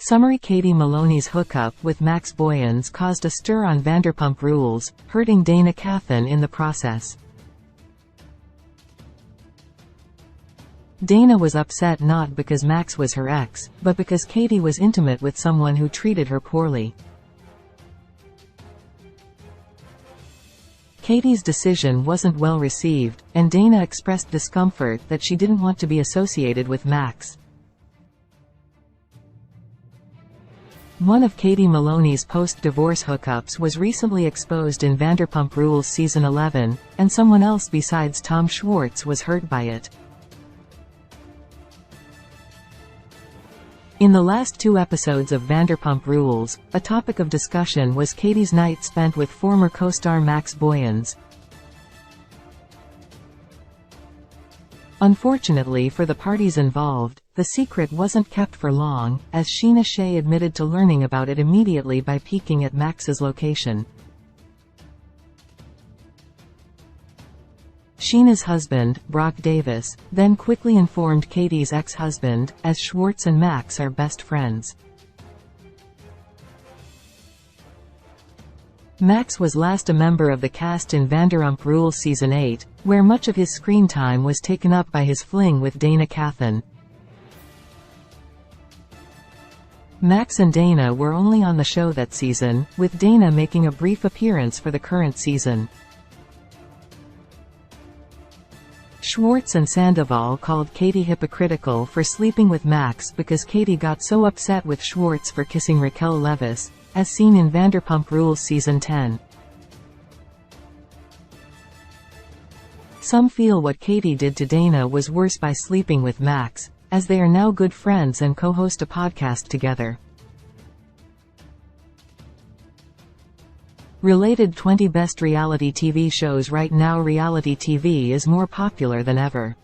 Summary: Katie Maloney's hookup with Max Boyens caused a stir on Vanderpump Rules, hurting Dayna Kathan in the process. Dayna was upset not because Max was her ex, but because Katie was intimate with someone who treated her poorly. Katie's decision wasn't well received, and Dayna expressed discomfort that she didn't want to be associated with Max. One of Katie Maloney's post-divorce hookups was recently exposed in Vanderpump Rules Season 11, and someone else besides Tom Schwartz was hurt by it. In the last 2 episodes of Vanderpump Rules, a topic of discussion was Katie's night spent with former co-star Max Boyens. Unfortunately for the parties involved, the secret wasn't kept for long, as Scheana Shay admitted to learning about it immediately by peeking at Max's location. Scheana's husband, Brock Davis, then quickly informed Katie's ex-husband, as Schwartz and Max are best friends. Max was last a member of the cast in Vanderpump Rules Season 8, where much of his screen time was taken up by his fling with Dayna Kathan. Max and Dayna were only on the show that season, with Dayna making a brief appearance for the current season. Schwartz and Sandoval called Katie hypocritical for sleeping with Max because Katie got so upset with Schwartz for kissing Raquel Leviss, as seen in Vanderpump Rules Season 10. Some feel what Katie did to Dayna was worse by sleeping with Max, as they are now good friends and co-host a podcast together. Related 20 Best Reality TV Shows. Right now reality TV is more popular than ever.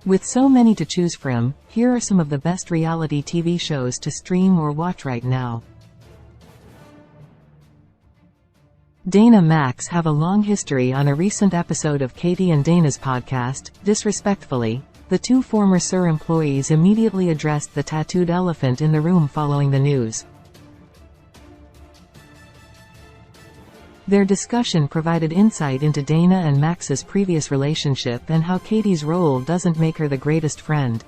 With so many to choose from, here are some of the best reality TV shows to stream or watch right now. Dayna and Max have a long history. On a recent episode of Katie and Dayna's podcast, Disrespectfully, the 2 former SUR employees immediately addressed the tattooed elephant in the room following the news. Their discussion provided insight into Dayna and Max's previous relationship and how Katie's role doesn't make her the greatest friend.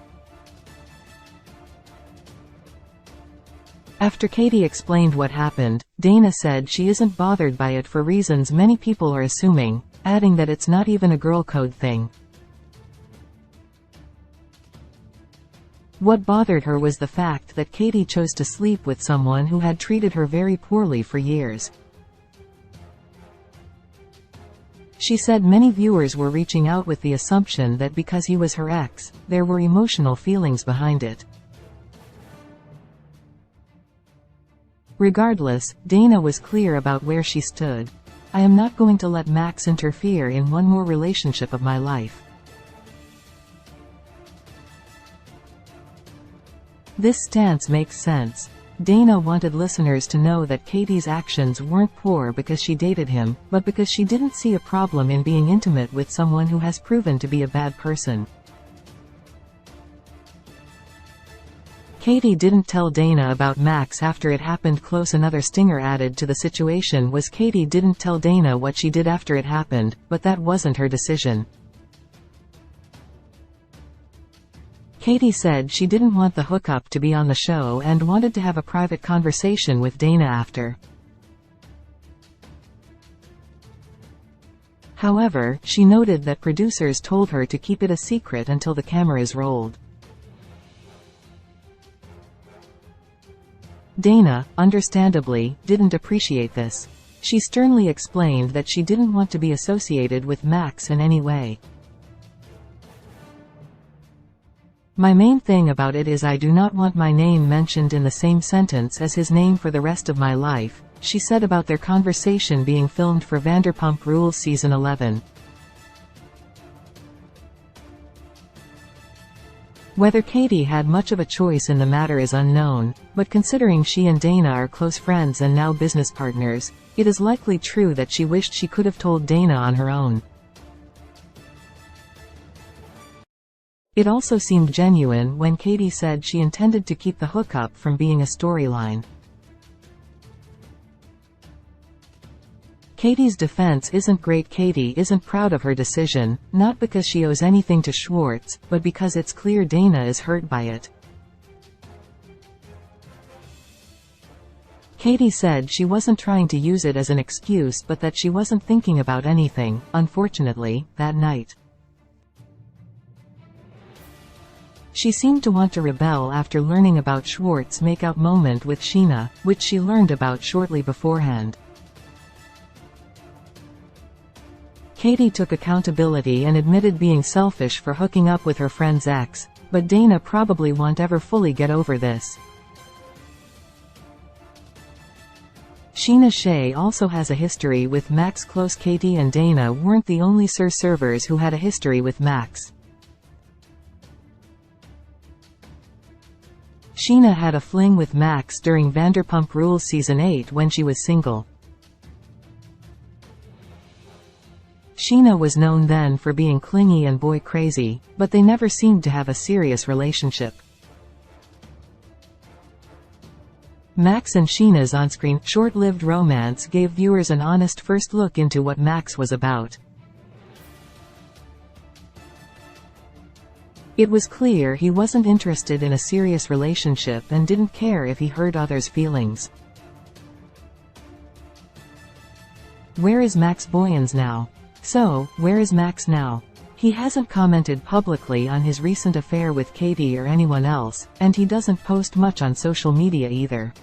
After Katie explained what happened, Dayna said she isn't bothered by it for reasons many people are assuming, adding that it's not even a girl code thing. What bothered her was the fact that Katie chose to sleep with someone who had treated her very poorly for years. She said many viewers were reaching out with the assumption that because he was her ex, there were emotional feelings behind it. Regardless, Dayna was clear about where she stood. "I am not going to let Max interfere in one more relationship of my life. This stance makes sense." Dayna wanted listeners to know that Katie's actions weren't poor because she dated him, but because she didn't see a problem in being intimate with someone who has proven to be a bad person. Katie didn't tell Dayna about Max after it happened. Close. Another stinger added to the situation was Katie didn't tell Dayna what she did after it happened, but that wasn't her decision. Katie said she didn't want the hookup to be on the show and wanted to have a private conversation with Dayna after. However, she noted that producers told her to keep it a secret until the cameras rolled. Dayna, understandably, didn't appreciate this. She sternly explained that she didn't want to be associated with Max in any way. "My main thing about it is I do not want my name mentioned in the same sentence as his name for the rest of my life," she said about their conversation being filmed for Vanderpump Rules Season 11. Whether Katie had much of a choice in the matter is unknown, but considering she and Dayna are close friends and now business partners, it is likely true that she wished she could have told Dayna on her own. It also seemed genuine when Katie said she intended to keep the hookup from being a storyline. Katie's defense isn't great. Katie isn't proud of her decision, not because she owes anything to Schwartz, but because it's clear Dayna is hurt by it. Katie said she wasn't trying to use it as an excuse but that she wasn't thinking about anything, unfortunately, that night. She seemed to want to rebel after learning about Schwartz's make-out moment with Scheana, which she learned about shortly beforehand. Katie took accountability and admitted being selfish for hooking up with her friend's ex, but Dayna probably won't ever fully get over this. Scheana Shay also has a history with Max. Close. Katie and Dayna weren't the only servers who had a history with Max. Scheana had a fling with Max during Vanderpump Rules Season 8 when she was single. Scheana was known then for being clingy and boy crazy, but they never seemed to have a serious relationship. Max and Scheana's on-screen, short-lived romance gave viewers an honest first look into what Max was about. It was clear he wasn't interested in a serious relationship and didn't care if he hurt others' feelings. Where is Max Boyens now? So, where is Max now? He hasn't commented publicly on his recent affair with Katie or anyone else, and he doesn't post much on social media either.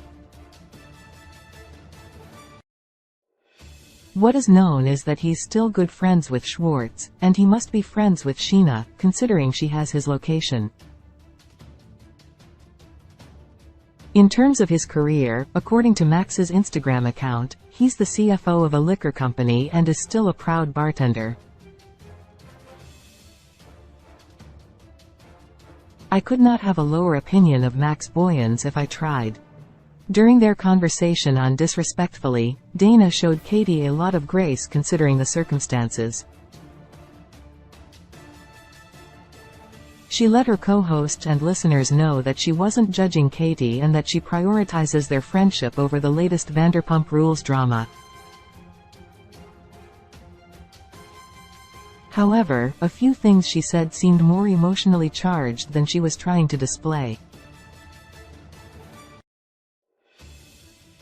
What is known is that he's still good friends with Schwartz, and he must be friends with Scheana, considering she has his location. In terms of his career, according to Max's Instagram account, he's the CFO of a liquor company and is still a proud bartender. I could not have a lower opinion of Max Boyens if I tried. During their conversation on Disrespectfully, Dayna showed Katie a lot of grace considering the circumstances. She let her co-host and listeners know that she wasn't judging Katie and that she prioritizes their friendship over the latest Vanderpump Rules drama. However, a few things she said seemed more emotionally charged than she was trying to display.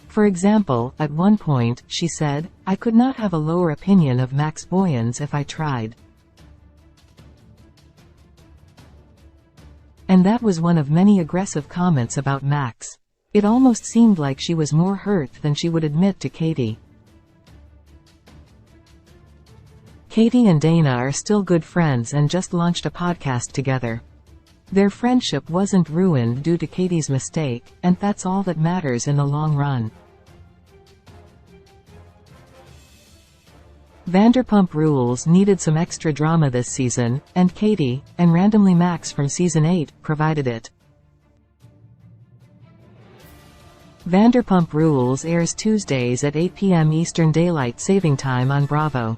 For example, at one point, she said, "I could not have a lower opinion of Max Boyens if I tried." And that was one of many aggressive comments about Max. It almost seemed like she was more hurt than she would admit to Katie. Katie and Dayna are still good friends and just launched a podcast together. Their friendship wasn't ruined due to Katie's mistake, and that's all that matters in the long run. Vanderpump Rules needed some extra drama this season, and Katie, and randomly Max from Season 8, provided it. Vanderpump Rules airs Tuesdays at 8 p.m. Eastern Daylight Saving Time on Bravo.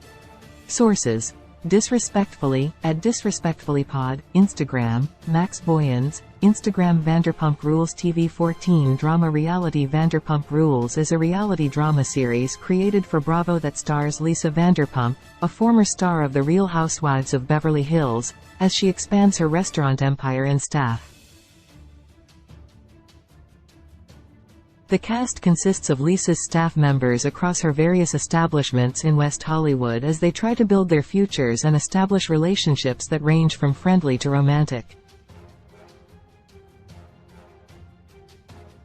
Sources: Disrespectfully, at DisrespectfullyPod, Instagram, Max Boyens, Instagram. Vanderpump Rules TV 14 drama reality. Vanderpump Rules is a reality drama series created for Bravo that stars Lisa Vanderpump, a former star of The Real Housewives of Beverly Hills, as she expands her restaurant empire and staff. The cast consists of Lisa's staff members across her various establishments in West Hollywood as they try to build their futures and establish relationships that range from friendly to romantic.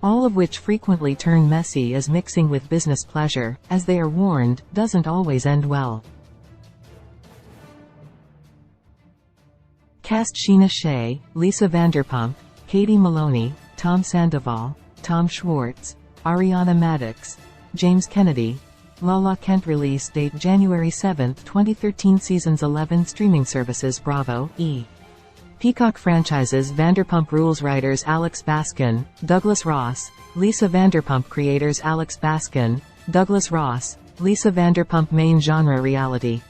All of which frequently turn messy as mixing with business pleasure, as they are warned, doesn't always end well. Cast: Scheana Shay, Lisa Vanderpump, Katie Maloney, Tom Sandoval, Tom Schwartz, Ariana Madix, James Kennedy, Lala Kent. Release date January 7, 2013. Seasons 11. Streaming services: Bravo, E! Peacock. Franchises: Vanderpump Rules. Writers: Alex Baskin, Douglas Ross, Lisa Vanderpump. Creators: Alex Baskin, Douglas Ross, Lisa Vanderpump. Main genre: reality.